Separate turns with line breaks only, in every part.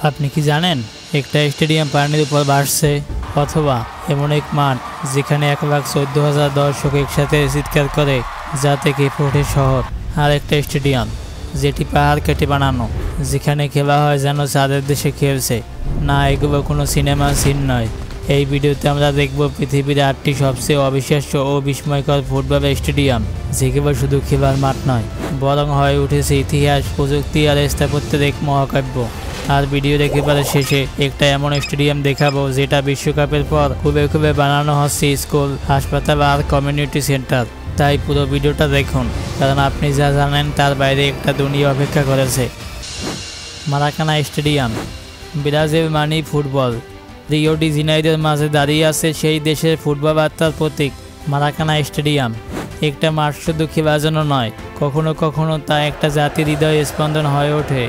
আপনি কি জানেন একটা স্টেডিয়াম পানির উপর ভাসছে, অথবা এমন এক মাঠ যেখানে 1,14,000 দর্শক একসাথে চিৎকার করে যা থেকে ওঠে শহর, আর একটা স্টেডিয়াম যেটি পাহাড় কেটে বানানো, যেখানে খেলা হয় যেন চাঁদের দেশে খেলছে। না, এগুলো কোনো সিনেমা সিন নয়। এই ভিডিওতে আমরা দেখব পৃথিবীর 8টি সবচেয়ে অবিশ্বাস্য ও বিস্ময়কর ফুটবল স্টেডিয়াম, যেগুলো শুধু খেলার মাঠ নয়, বরং হয়ে উঠেছে ইতিহাস, প্রযুক্তি আর স্থাপত্যের এক মহাকাব্য। আর ভিডিও একেবারে শেষে একটা এমন স্টেডিয়াম দেখাবো যেটা বিশ্বকাপের পর খুবে বানানো হচ্ছে স্কুল, হাসপাতাল আর কমিউনিটি সেন্টার। তাই পুরো ভিডিওটা দেখুন, কারণ আপনি যা জানেন তার বাইরে একটা দুনিয়া অপেক্ষা করেছে। Maracana stadium. ব্রাজিল মানি ফুটবল। রিও ডি জেনাইরোর মাঝে দাঁড়িয়ে আছে সেই দেশের ফুটবল বার্তার প্রতীক মারাকানা স্টেডিয়াম। একটা মাঠ শুধু খেলার জন্য নয়, কখনো কখনো তা একটা জাতির হৃদয় স্পন্দন হয়ে ওঠে।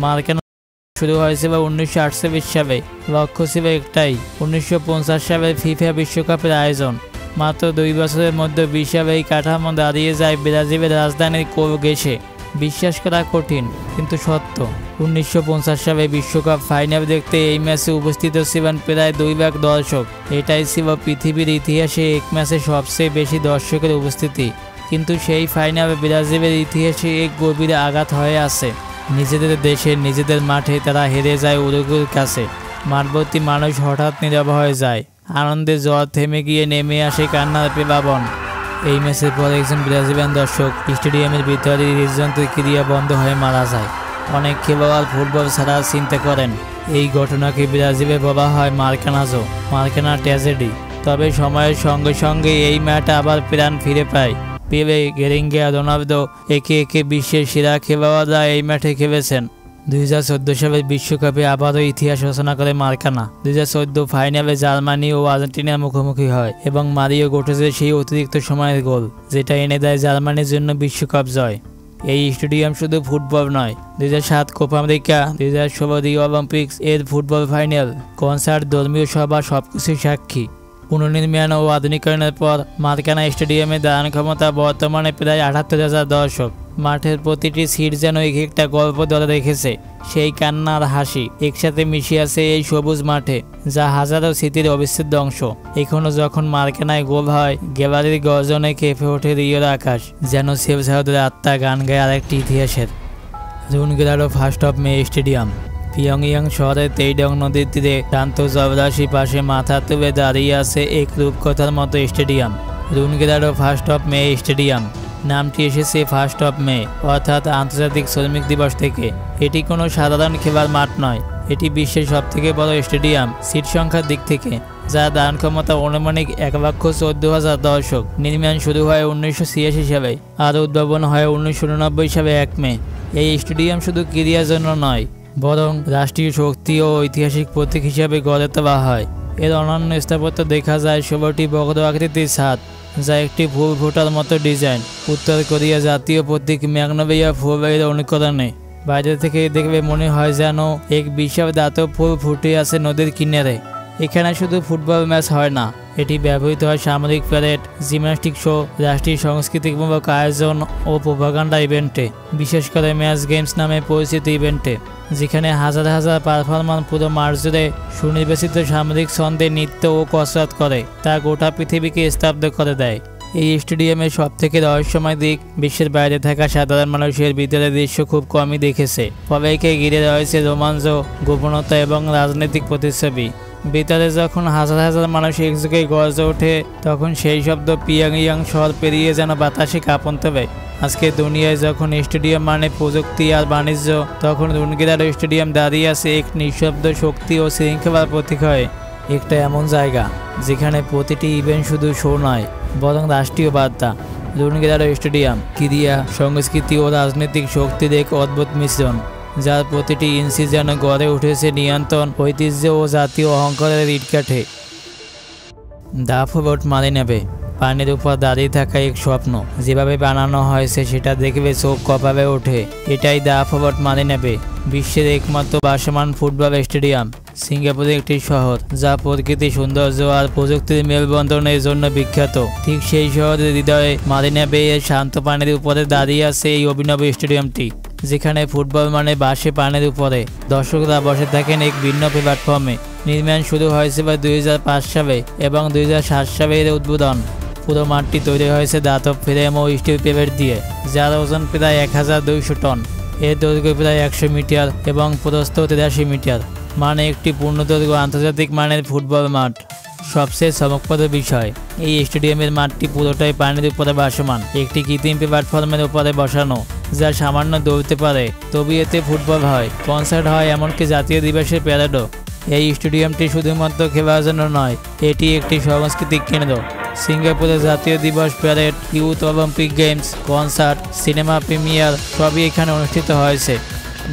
মারাকানা শুরু হয়েছিল 1948 সালে। লক্ষ্য ছিল একটাই, 1950 সালের ফিফা বিশ্বকাপের আয়োজন। মাত্র 2 বছরের মধ্যে বিশাল এই কাঠামো দাঁড়িয়ে যায় ব্রাজিলের রাজধানীর কোলগেসে। বিশ্বাস করা কঠিন কিন্তু সত্য। 1950 সালে বিশ্বকাপ ফাইনাল দেখতে এই ম্যাচে উপস্থিত ছিলেন প্রায় 2 লাখ দর্শক। এটাই ছিল পৃথিবীর ইতিহাসে এক ম্যাচে সবচেয়ে বেশি দর্শকের উপস্থিতি। কিন্তু সেই ফাইনালে ব্রাজিলের ইতিহাসে এক গভীর আঘাত হয়ে আছে। নিজেদের দেশে নিজেদের মাঠে তারা হেরে যায় উরুগুয়ের কাছে। মাঠভর্তি মানুষ হঠাৎ নীরব হয়ে যায়। আনন্দে জ্বর থেমে গিয়ে নেমে আসে কান্নার প্লাবন। এই ম্যাচের পর একজন ব্রাজিলিয়ান দর্শক স্টেডিয়ামের ভিতরে হৃদযন্ত্রের ক্রিয়া বন্ধ হয়ে মারা যায়। অনেক খেলোয়াড় ফুটবল ছাড়া চিন্তা করেন। এই ঘটনাকে ব্রাজিলে বলা হয় মারাকানা ট্র্যাজেডি। তবে সময়ের সঙ্গে সঙ্গে এই ম্যাচ আবার প্রাণ ফিরে পায়। পেলে, গেরিঙ্গা, রোনালদো একে একে বিশ্বের সেরা খেলোয়াড়রা এই মাঠে খেলেছেন। 2014 সালের বিশ্বকাপে আবারও ইতিহাস রচনা করে মারাকানা। 2014 ফাইনালে জার্মানি ও আর্জেন্টিনার মুখোমুখি হয় এবং মারিও গোটেজের সেই অতিরিক্ত সময়ের গোল, যেটা এনে দেয় জার্মানির জন্য বিশ্বকাপ জয়। এই স্টেডিয়াম শুধু ফুটবল নয়, 2007 কোপা আমেরিকা, 2016 রিও অলিম্পিক্স এর ফুটবল ফাইনাল, কনসার্ট, ধর্মীয় সভা সবকিছুই সাক্ষী। পুনর্নির্মাণ ও আধুনিকরণের পর মারাকানা স্টেডিয়ামের ধারণ ক্ষমতা বর্তমানে প্রায় 78,000 দর্শক। মাঠের প্রতিটি সিট যেন এক একটা গল্প ধরে রেখেছে। সেই কান্না আর হাসি একসাথে মিশে আছে এই সবুজ মাঠে, যা হাজারো স্মৃতির অবিচ্ছেদ্য অংশ। এখনো যখন মারাকানায় গোল হয়, গ্যালারির গর্জনে কেঁপে ওঠে রিওর আকাশ, যেন সেবসাউদের আত্মা গান গায় আরেকটি ইতিহাসের। রুনগেরারো ফার্স্ট অফ মে স্টেডিয়াম। পিয়ংইয়াং শহরের তেইডং নদীর তীরে শান্ত জবরাশি পাশে মাথা তুলে দাঁড়িয়ে আছে এক রূপকথার মতো stadium, Rungrado first of May stadium. নামটি এসেছে ফার্স্ট অফ মে, অর্থাৎ আন্তর্জাতিক শ্রমিক দিবস থেকে। এটি কোনো সাধারণ খেলার মাঠ নয়, এটি বিশ্বের সবথেকে বড় স্টেডিয়াম সিট সংখ্যার দিক থেকে, যার ধারণ ক্ষমতা অনুমানিক 1,14,000 দর্শক। নির্মাণ শুরু হয় 1986 সালে আর উদ্ভাবন হয় 1989 সালে 1 মে। এই স্টেডিয়াম শুধু ক্রীড়ার জন্য নয়, বরং রাষ্ট্রীয় শক্তি ও ঐতিহাসিক প্রতীক হিসাবে গড়ে তোলা হয়। এর অনন্য স্থাপত্য দেখা যায় 16টি বক্র আকৃতির ছাদ, যা একটি ফুল ফোটার মতো ডিজাইন, উত্তর কোরিয়া জাতীয় প্রতীক ম্যাগনোলিয়া ফুলের অনুকরণে। বাইরে থেকে দেখলে মনে হয় যেন এক বিশাল দাতব ফুল ফুটে আছে নদীর কিনারে। এখানে শুধু ফুটবল ম্যাচ হয় না, এটি ব্যবহৃত হয় সামরিক প্যারেড, জিমন্যাস্টিক শো, রাষ্ট্রীয় সাংস্কৃতিকমূলক আয়োজন ও প্রোপাগান্ডা ইভেন্টে, বিশেষ করে ম্যাচ গেমস নামে পরিচিত ইভেন্টে, যেখানে হাজার হাজার পারফরমার পুরো মাঠ জুড়ে সুনির্বাচিত সামরিক ছন্দে নৃত্য ও কসরত করে, তা গোটা পৃথিবীকে স্তব্ধ করে দেয়। এই স্টেডিয়ামের সবথেকে রহস্যময় দিক, বিশ্বের বাইরে থাকা সাধারণ মানুষের ভিতরে দৃশ্য খুব কমই দেখেছে। সবাইকে ঘিরে রয়েছে রোমাঞ্চ, গোপনতা এবং রাজনৈতিক প্রতিচ্ছবি। ভিতরে যখন হাজার হাজার মানুষ একযোগে গর্জে ওঠে, তখন সেই শব্দ পিয়ংইয়াং শহর পেরিয়ে যেন বাতাসে কাঁপন তোলে। আজকে দুনিয়ায় যখন স্টেডিয়াম মানে প্রযুক্তি আর বাণিজ্য, তখন রুনগেরারো স্টেডিয়াম দাঁড়িয়ে আছে এক নিঃশব্দ শক্তি ও শৃঙ্খলার প্রতীক হয়ে। একটা এমন জায়গা যেখানে প্রতিটি ইভেন্ট শুধু শো নয়, বরং রাষ্ট্রীয় বার্তা। রুনগেরারো স্টেডিয়াম ক্রীড়া, সংস্কৃতি ও রাজনৈতিক শক্তির এক অদ্ভুত মিশ্রণ, যার প্রতিটি ইঞ্চি যেন গড়ে উঠেছে নিয়ন্ত্রণ, ঐতিহ্য ও জাতীয় অহংকারের ইটকাঠে। The fort মারিনেবে। পানির উপর দাঁড়িয়ে থাকা এক স্বপ্ন, যেভাবে বানানো হয়েছে সেটা দেখবে চোখ কপালে ওঠে। এটাই দ্য ফোর্ট মারিনেবে, বিশ্বের একমাত্র ভাসমান ফুটবল স্টেডিয়াম। সিঙ্গাপুরের একটি শহর যা প্রকৃতি সৌন্দর্য আর প্রযুক্তির মেলবন্ধনের জন্য বিখ্যাত। ঠিক সেই শহরের হৃদয়ে মারিনা বে এর শান্ত পানির উপরে দাঁড়িয়ে আছে এই অভিনব স্টেডিয়ামটি। যেখানে ফুটবল মানে বাসে পানির উপরে দর্শকরা বসে থাকেন এক ভিন্ন প্ল্যাটফর্মে। নির্মাণ শুরু হয়েছে 2005 সালে এবং 2007 সালে এর উদ্বোধন। পুরো মাঠটি তৈরি হয়েছে ধাতব ফ্রেম ও স্টিল পেভার দিয়ে, যার ওজন প্রায় 1200 টন। এর দৈর্ঘ্য প্রায় 100 মিটার এবং প্রস্থ 83 মিটার, মানে একটি পূর্ণদৈর্ঘ্য আন্তর্জাতিক মানের ফুটবল মাঠ। সবচেয়ে চমকপ্রদ বিষয়, এই স্টেডিয়ামের মাঠটি পুরোটাই পানির উপরে ভাসমান একটি কৃত্রিম প্ল্যাটফর্মের উপরে বসানো, যা সামান্য দৌড়তে পারে, তবে এতে ফুটবল হয়, কনসার্ট হয়, এমনকি জাতীয় দিবসের প্যারেডও। এই স্টেডিয়ামটি শুধুমাত্র খেলার জন্য নয়, এটি একটি সাংস্কৃতিক কেন্দ্র। সিঙ্গাপুরের জাতীয় দিবস, parade, youth Olympic games, concert, cinema premier সবই এখানে অনুষ্ঠিত হয়েছে।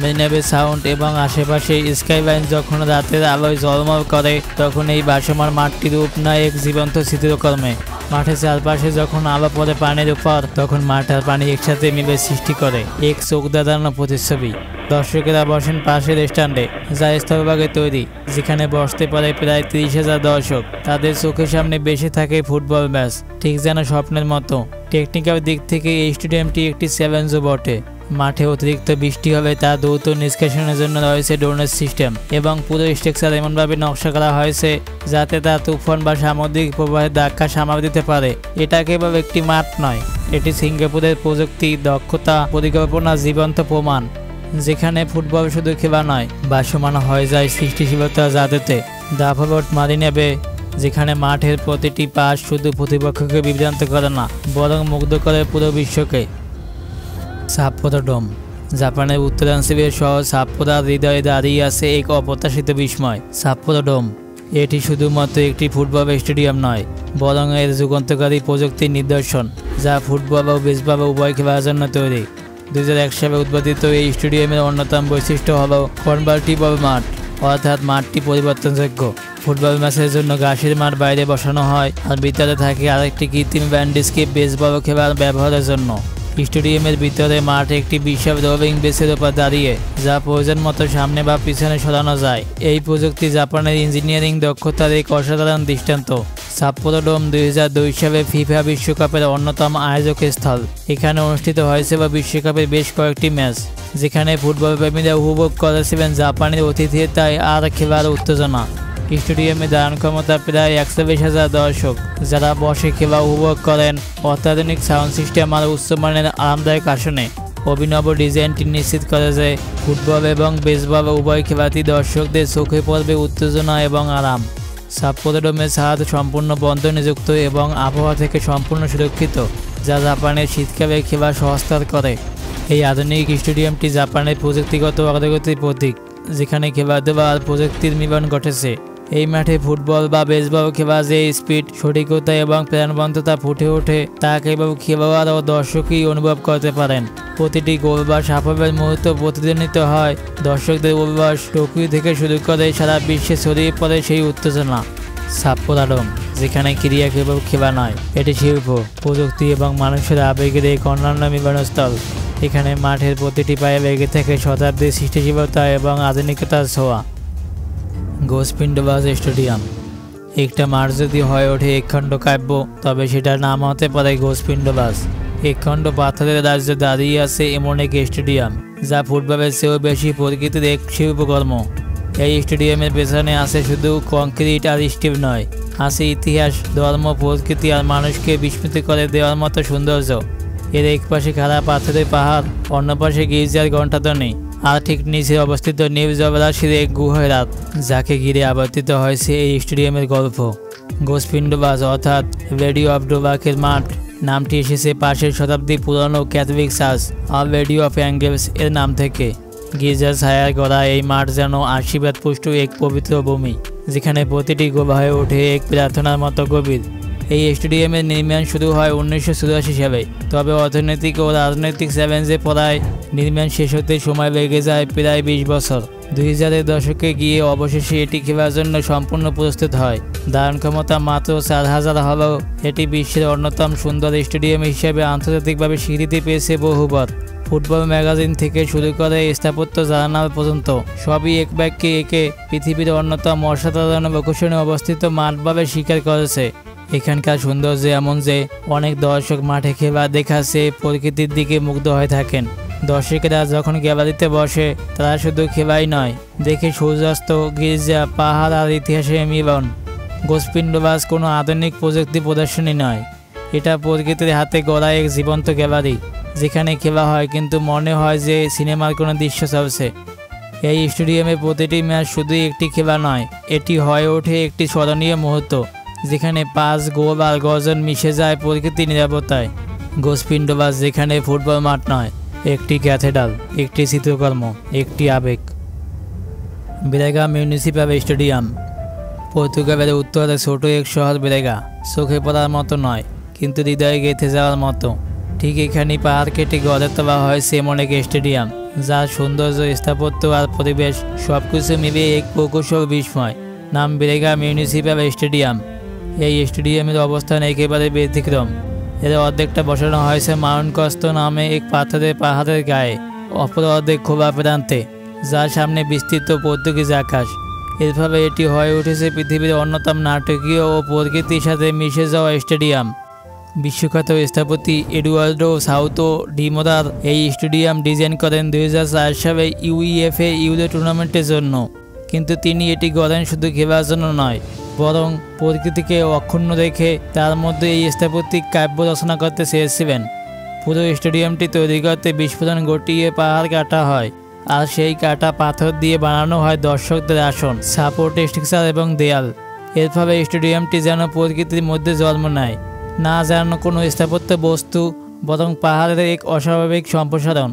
মেরিনা বে সাউন্ড এবং আশেপাশে স্কাইলাইন যখন রাতের আলোয় ঝলমল করে, তখন এই ভাসমান মাঠটি রূপ নেয় এক জীবন্ত চিত্রকর্মে। মাঠের চারপাশে যখন আলো পড়ে পানির উপর, তখন মাঠ আর পানি একসাথে মিলে সৃষ্টি করে এক চোখ ধাঁধানো প্রতিচ্ছবি। দর্শকেরা বসেন পাশের স্ট্যান্ডে, যা স্থলভাগে তৈরি, যেখানে বসতে পারে প্রায় 30,000 দর্শক। তাদের চোখের সামনে বেশি থাকে ফুটবল ম্যাচ, ঠিক যেন স্বপ্নের মতো। টেকনিক্যাল দিক থেকে এই স্টেডিয়ামটি একটি চ্যালেঞ্জও বটে। মাঠে অতিরিক্ত বৃষ্টি হলে তা দ্রুত নিষ্কাশনের জন্য রয়েছে ড্রেনেজ সিস্টেম এবং পুরো স্ট্রাকচার এমনভাবে নকশা করা হয়েছে যাতে তা তুফান বা সামুদ্রিক প্রবাহের ধাক্কা সামাল দিতে পারে। এটা কেবল একটি মাঠ নয়, এটি সিঙ্গাপুরের প্রযুক্তি, দক্ষতা, পরিকল্পনা জীবন্ত প্রমাণ, যেখানে ফুটবল শুধু খেলা নয়, ভাসমান হয়ে যায় সৃষ্টিশীলতা জাদুতে। দ্য ফোর্ট মারিনা বে, যেখানে মাঠের প্রতিটি পাশ শুধু প্রতিপক্ষকে বিভ্রান্ত করে না, বরং মুগ্ধ করে পুরো বিশ্বকে। সাপ্পোরো ডোম, জাপানের উত্তরাঞ্চলের শহর সাপ্পোরোর হৃদয়ে দাঁড়িয়ে আছে এক অপ্রত্যাশিত বিস্ময়। সাপ্পোরো ডোম এটি শুধুমাত্র একটি ফুটবল স্টেডিয়াম নয়, বরং এর যুগান্তকারী প্রযুক্তির নিদর্শন, যা ফুটবল ও বেসবল উভয় খেলার জন্য তৈরি। 2001 সালে উদ্বোধিত এই স্টেডিয়ামের অন্যতম বৈশিষ্ট্য হল কনভার্টিবল মাঠ, অর্থাৎ মাঠটি পরিবর্তনযোগ্য। ফুটবল ম্যাচের জন্য ঘাসের মাঠ বাইরে বসানো হয়, আর ভিতরে থাকে আরেকটি কৃত্রিম ল্যান্ডস্কেপ বেসবল খেলার ব্যবহারের জন্য। স্টেডিয়ামের ভিতরে মাঠ একটি বিশাল রোলিং বেসের উপর দাঁড়িয়ে, যা প্রয়োজন মতো সামনে বা পিছনে সরানো যায়। এই প্রযুক্তি জাপানের ইঞ্জিনিয়ারিং দক্ষতার এক অসাধারণ দৃষ্টান্ত। সাপ্পোরো ডোম 2002 সালে ফিফা বিশ্বকাপের অন্যতম আয়োজক স্থল। এখানে অনুষ্ঠিত হয়েছিল বিশ্বকাপের বেশ কয়েকটি ম্যাচ, যেখানে ফুটবল প্রেমীরা উপভোগ করেছিলেন জাপানের আতিথেয়তায় আর খেলার উত্তেজনা। স্টেডিয়ামে ধারণ ক্ষমতা প্রায় 120,000 দর্শক, যারা বসে খেলা উপভোগ করেন। অত্যাধুনিক সাউন্ড সিস্টেম আর উচ্চমানের আরামদায়ক আসনে অভিনব ডিজাইনটি নিশ্চিত করে যে ফুটবল এবং বেসবল উভয় খেলাতেই দর্শকদের চোখে পড়বে উত্তেজনা এবং আরাম। সাপ্পোরো ডোমের ছাদ সম্পূর্ণ বন্ধ নিযুক্ত এবং আবহাওয়া থেকে সম্পূর্ণ সুরক্ষিত, যা জাপানের শীতকালে খেলা সহজতর করে। এই আধুনিক স্টেডিয়ামটি জাপানের প্রযুক্তিগত অগ্রগতির প্রতীক, যেখানে খেলা দেওয়া আর প্রযুক্তির মিলন ঘটেছে। এই মাঠে ফুটবল বা বেসবল খেলা যে স্পিড, সঠিকতা এবং প্রাণবন্ততা ফুটে ওঠে, তা কেবল খেলোয়াড় ও দর্শকই অনুভব করতে পারেন। প্রতিটি গোল বা সাফল্যের মুহূর্ত প্রতিধ্বনিত হয় দর্শকদের উল্লাস। টোকিও থেকে শুরু করে সারা বিশ্বে ছড়িয়ে পড়ে সেই উত্তেজনা। সাপ্পোরো ডোম, যেখানে ক্রীড়া কেবল খেলা নয়, এটি শিল্প, প্রযুক্তি এবং মানুষের আবেগের এক অন্যান্য মিলনস্থল। এখানে মাঠের প্রতিটি পায়ে লেগে থাকে শতাব্দীর সৃষ্টিশীলতা এবং আধুনিকতার ছোঁয়া। গোসপিন্ডবাস স্টেডিয়াম, একটা মাঠ যদি হয়ে ওঠে একখণ্ড কাব্য, তবে সেটার নাম হতে পারে গোসপিন্ডবাস। একখণ্ড পাথরের রাজ্যে দাঁড়িয়ে আছে এমন এক স্টেডিয়াম, যা ফুটবলের চেয়েও বেশি প্রকৃতির এক শিল্পকর্ম। এই স্টেডিয়ামের পেছনে আছে শুধু কংক্রিট আর স্টিল নয়, আছে ইতিহাস, ধর্ম, প্রকৃতি আর মানুষকে বিস্মিত করে দেওয়ার মতো সৌন্দর্য। এর এক পাশে খাড়া পাথরের পাহাড়, অন্য পাশে গির্জার ঘণ্টাধ্বনি, আর ঠিক নিচে অবস্থিত নিউ জবরাশির এক গুহারাত, যাকে ঘিরে আবর্তিত হয়েছে এই স্টেডিয়ামের গল্প। গোসপিন্ডবাস অর্থাৎ লেডি অফ ডোবাকের মাঠ নামটি এসেছে পাশের শতাব্দী পুরনো ক্যাথলিক চার্চ আর লেডি অফ অ্যাঙ্গেলস এর নাম থেকে। গির্জার ছায়ার গড়া এই মাঠ যেন আশীর্বাদ পুষ্ট এক পবিত্র ভূমি, যেখানে প্রতিটি গোল হয়ে ওঠে এক প্রার্থনার মতো গভীর। এই স্টেডিয়ামের নির্মাণ শুরু হয় 1984 সালে, তবে অর্থনৈতিক ও রাজনৈতিক চ্যালেঞ্জে পড়ায় নির্মাণ শেষ হতে সময় লেগে যায় প্রায় 20 বছর। 2000-এর দশকে গিয়ে অবশেষে এটি খেলার জন্য সম্পূর্ণ প্রস্তুত হয়। ধারণ ক্ষমতা মাত্র 4000 হলেও এটি বিশ্বের অন্যতম সুন্দর স্টেডিয়াম হিসেবে আন্তর্জাতিকভাবে স্বীকৃতি পেয়েছে বহুবার। ফুটবল ম্যাগাজিন থেকে শুরু করে স্থাপত্য জার্নাল পর্যন্ত সবই এক বাক্যে একে পৃথিবীর অন্যতম অসাধারণ লোকেশনে অবস্থিত মাঠভাবে স্বীকার করেছে। এখানকার সৌন্দর্য এমন যে অনেক দর্শক মাঠে খেলা দেখাচ্ছে প্রকৃতির দিকে মুগ্ধ হয়ে থাকেন। দর্শকেরা যখন গ্যালারিতে বসে তারা শুধু খেলাই নয়, দেখে সূর্যাস্ত, গির্জা, পাহাড় আর ইতিহাসের মিলন। গোসপিন্ডবাস কোনো আধুনিক প্রযুক্তি প্রদর্শনী নয়, এটা প্রকৃতির হাতে গড়া এক জীবন্ত গ্যালারি, যেখানে খেলা হয় কিন্তু মনে হয় যে সিনেমার কোনো দৃশ্য চলছে। এই স্টেডিয়ামে প্রতিটি ম্যাচ শুধু একটি খেলা নয়, এটি হয়ে ওঠে একটি স্মরণীয় মুহূর্ত, যেখানে পাস, গোল আর গর্জন মিশে যায় প্রকৃতির নিরাপত্তায়। গোসপিন্ডবাস যেখানে ফুটবল মাঠ নয়, একটি ক্যাথেড্রাল, একটি চিত্রকর্ম, একটি আবেগ। ব্রেগা মিউনিসিপ্যাল স্টেডিয়াম পর্তুগালের উত্তরে ছোট এক শহর ব্রেগা, চোখে পড়ার মতো নয় কিন্তু হৃদয়ে গেঁথে যাওয়ার মতো। ঠিক এখানেই পাহাড় কেটে গড়ে তোলা হয়েছে এমন এক স্টেডিয়াম, যার সৌন্দর্য, স্থাপত্য আর পরিবেশ সবকিছু মিলে এক প্রকৌশল বিস্ময়। নাম ব্রেগা মিউনিসিপ্যাল স্টেডিয়াম। এই স্টেডিয়ামের অবস্থান একেবারে ব্যতিক্রম। এর অর্ধেকটা বসানো হয়েছে মাউন্ট কস্তো নামে এক পাহাড়ের গায়ে, অপর অর্ধেক খোলা প্রান্তে, যার সামনে বিস্তৃত পর্তুগিজ আকাশ। এরভাবে এটি হয়ে উঠেছে পৃথিবীর অন্যতম নাটকীয় ও প্রকৃতির সাথে মিশে যাওয়া স্টেডিয়াম। বিশ্বখ্যাত স্থপতি এডুয়ার্ডো সাউতো ডি মোরার এই স্টেডিয়াম ডিজাইন করেন 2004 সালে ইউইএফএ ইউরো টুর্নামেন্টের জন্য, কিন্তু তিনি এটি গড়েন শুধু খেলার জন্য নয়, বরং প্রকৃতিকে অক্ষুণ্ণ রেখে তার মধ্যে এই স্থাপত্যিক কাব্য রচনা করতে চেয়েছিলেন। পুরো স্টেডিয়ামটি তৈরি করতে বিস্ফোরণ ঘটিয়ে পাহাড় কাটা হয়, আর সেই কাটা পাথর দিয়ে বানানো হয় দর্শকদের আসন, সাপোর্ট স্ট্রাকচার এবং দেয়াল। এর ফলে স্টেডিয়ামটি যেন প্রকৃতির মধ্যে জন্ম নেয়, না যেন কোনো স্থাপত্য বস্তু, বরং পাহাড়ের এক অস্বাভাবিক সম্প্রসারণ।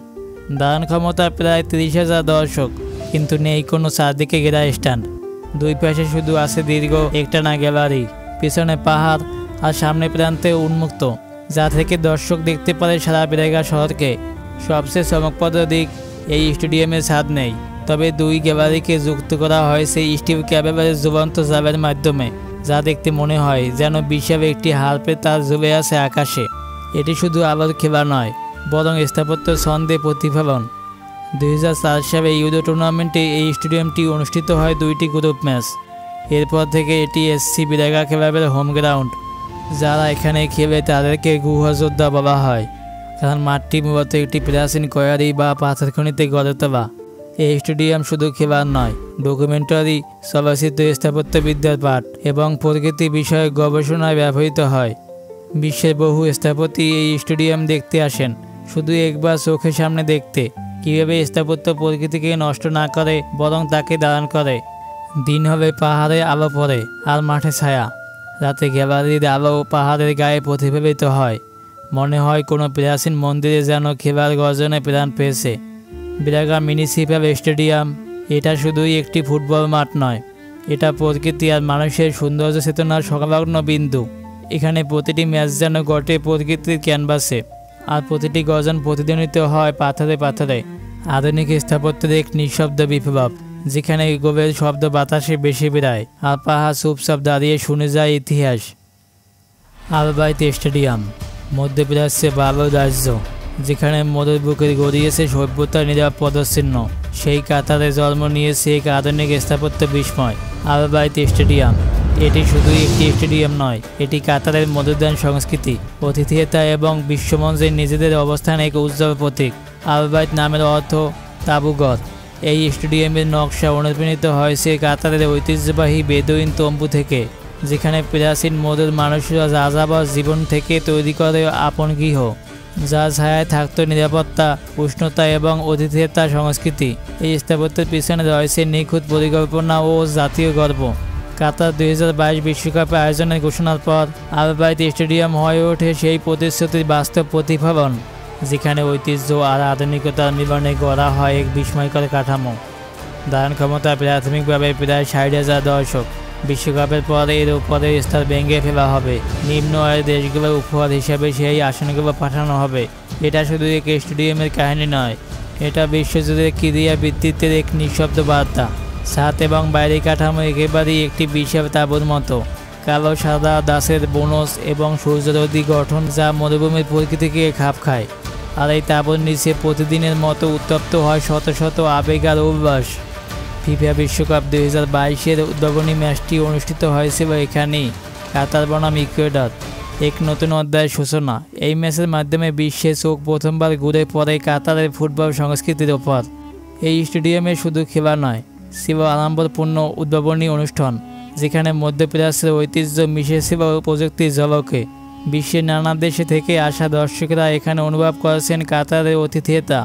ধারণ ক্ষমতা প্রায় 30,000 দর্শক, কিন্তু নেই কোনো চারদিকে ঘেরা স্ট্যান্ড। দুই পাশে শুধু আছে দীর্ঘ একটানা গ্যালারি, পিছনে পাহাড় আর সামনে প্রান্তে উন্মুক্ত, যা থেকে দর্শক দেখতে পারে সারা ব্রেগা শহরকে। সবচেয়ে চমকপ্রদ দিক, এই স্টেডিয়ামে ছাদ নেই, তবে দুই গ্যালারিকে যুক্ত করা হয়েছে স্টিল ক্যাবেলের ঝুলন্ত জালের মাধ্যমে, যা দেখতে মনে হয় যেন বিশাল একটি হালপে তার ঝুলে আছে আকাশে। এটি শুধু আলোর খেলা নয়, বরং স্থাপত্য ছন্দে প্রতিফলন। 2004 সালে ইউরো টুর্নামেন্টে এই স্টেডিয়ামটি অনুষ্ঠিত হয় 2টি গ্রুপ ম্যাচ। এরপর থেকে এটি এসসি ব্রেগা ক্লাবের হোম গ্রাউন্ড। যারা এখানে খেলে তাদেরকে গুহযোদ্ধা বলা হয়, কারণ মাঠটি মূলত একটি প্রাচীন কোয়ারি বা পাথর খনিতে গড়ে তোলা। এই স্টেডিয়াম শুধু খেলার নয়, ডকুমেন্টারি, চলচ্চিত্র, স্থাপত্যবিদ্যার পাঠ এবং প্রকৃতি বিষয়ক গবেষণায় ব্যবহৃত হয়। বিশ্বের বহু স্থপতি এই স্টেডিয়াম দেখতে আসেন, শুধু একবার চোখের সামনে দেখতে কীভাবে স্থাপত্য প্রকৃতিকে নষ্ট না করে, বরং তাকে ধারণ করে। দিন হলে পাহাড়ে আলো পড়ে আর মাঠে ছায়া, রাতে গ্যালারির আলো পাহাড়ের গায়ে প্রতিফলিত হয়। মনে হয় কোনো প্রাচীন মন্দিরে যেন খেলার গর্জনে প্রাণ পেয়েছে। ব্রেগা মিউনিসিপ্যাল স্টেডিয়াম এটা শুধুই একটি ফুটবল মাঠ নয়, এটা প্রকৃতি আর মানুষের সৌন্দর্য চেতনার সংলগ্ন বিন্দু। এখানে প্রতিটি ম্যাচ যেন ঘটে প্রকৃতির ক্যানভাসে, আর প্রতিটি গর্জন প্রতিধ্বনিত হয় পাথরে পাথরে। আধুনিক স্থাপত্যের এক নিঃশব্দ বিপ্লব, যেখানে গোবের শব্দ বাতাসে বেশি বেড়ায় আর পাহাড় চুপচাপ দাঁড়িয়ে শুনে যায় ইতিহাস। আলবাইত স্টেডিয়াম মধ্যপ্রাচ্যে বাবর রাজ্য, যেখানে মরুর বুকে গড়িয়েছে সভ্যতার নীরব পদচিহ্ন, সেই কাতারে জন্ম নিয়েছে এক আধুনিক স্থাপত্য বিস্ময়, আলবাইত স্টেডিয়াম। এটি শুধুই একটি স্টেডিয়াম নয়, এটি কাতারের মধুদান সংস্কৃতি, আতিথেয়তা এবং বিশ্বমঞ্চে নিজেদের অবস্থান এক উজ্জ্বল প্রতীক। আলবাইত নামের অর্থ তাঁবুঘর। এই স্টেডিয়ামের নকশা অনুপ্রাণিত হয়েছে কাতারের ঐতিহ্যবাহী বেদুইন তম্বু থেকে, যেখানে প্রাচীন মরুর মানুষরা যাযাবর জীবন থেকে তৈরি করে আপন গৃহ, যা ছায়ায় থাকত নিরাপত্তা, উষ্ণতা এবং আতিথেয়তার সংস্কৃতি। এই স্থাপত্যের পিছনে রয়েছে নিখুঁত পরিকল্পনা ও জাতীয় গর্ব। কাতার 2022 বিশ্বকাপে আয়োজনের ঘোষণার পর আলবাইত স্টেডিয়াম হয়ে ওঠে সেই প্রতিশ্রুতির বাস্তব প্রতিফলন, যেখানে ঐতিহ্য আর আধুনিকতার মিলনে গড়া হয় এক বিস্ময়কর কাঠামো। ধারণ ক্ষমতা প্রাথমিকভাবে প্রায় 60,000 দর্শক। বিশ্বকাপের পর এর উপরে স্তর ভেঙে ফেলা হবে, নিম্ন আয়ের দেশগুলোর উপহার হিসাবে সেই আসনগুলো পাঠানো হবে। এটা শুধু এক স্টেডিয়ামের কাহিনী নয়, এটা বিশ্বজুড়ে ক্রীড়া বৃত্তিত্বের এক নিঃশব্দ বার্তা। ছাদ এবং বাইরে কাঠামো একেবারেই একটি বিশাল তাঁবুর মতো, কালো সাদা দাসের বোনস এবং সূর্যরোধী গঠন, যা মরুভূমির প্রকৃতিকে খাপ খায়। আর এই তাঁবুর নিচে প্রতিদিনের মতো উত্তপ্ত হয় শত শত আবেগ আর উল্লাস। ফিফা বিশ্বকাপ 2022-এর উদ্বোধনী ম্যাচটি অনুষ্ঠিত হয়েছিল এখানেই, কাতার বনাম ইকুয়েডর। এক নতুন অধ্যায়ের সূচনা। এই ম্যাচের মাধ্যমে বিশ্বের চোখ প্রথমবার ঘুরে পড়ে কাতারের ফুটবল সংস্কৃতির ওপর। এই স্টেডিয়ামে শুধু খেলা নয়, ছিল আড়ম্বরপূর্ণ উদ্ভাবনী অনুষ্ঠান, যেখানে মধ্যপ্রাচ্যের ঐতিহ্য মিশেছিল প্রযুক্তির ঝলকে। বিশ্বের নানা দেশে থেকে আসা দর্শকরা এখানে অনুভব করেছেন কাতারের আতিথেয়তা,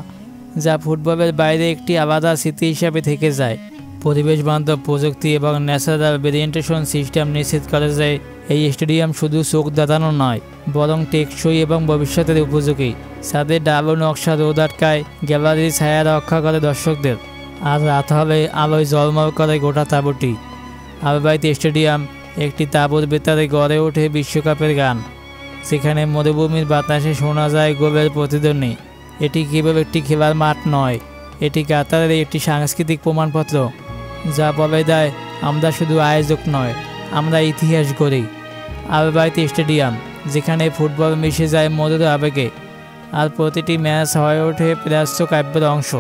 যা ফুটবলের বাইরে একটি আলাদা স্মৃতি হিসাবে থেকে যায়। পরিবেশ বান্ধব প্রযুক্তি এবং ন্যাচারাল ভেরিয়েন্টেশন সিস্টেম নিশ্চিত করে যে এই স্টেডিয়াম শুধু চোখ দাঁড়ানো নয়, বরং টেকসই এবং ভবিষ্যতের উপযোগী। ছাদের ডালো নকশা রোদ আটকায়, গ্যালারির ছায়া রক্ষা করে দর্শকদের, আর রাত হলে আলোয় ঝলমল করে গোটা তাঁবুটি। আল বাইত স্টেডিয়াম একটি তাঁবুর ভেতরে গড়ে ওঠে বিশ্বকাপের গান, সেখানে মরুভূমির বাতাসে শোনা যায় গোলের প্রতিধ্বনি। এটি কেবল একটি খেলার মাঠ নয়, এটি কাতারের একটি সাংস্কৃতিক প্রমাণপত্র, যা বলে দেয় আমরা শুধু আয়োজক নয়, আমরা ইতিহাস গড়ি। আল বাইত স্টেডিয়াম, যেখানে ফুটবল মিশে যায় মধুর আবেগে, আর প্রতিটি ম্যাচ হয়ে ওঠে প্রাচ্য কাব্যের অংশ।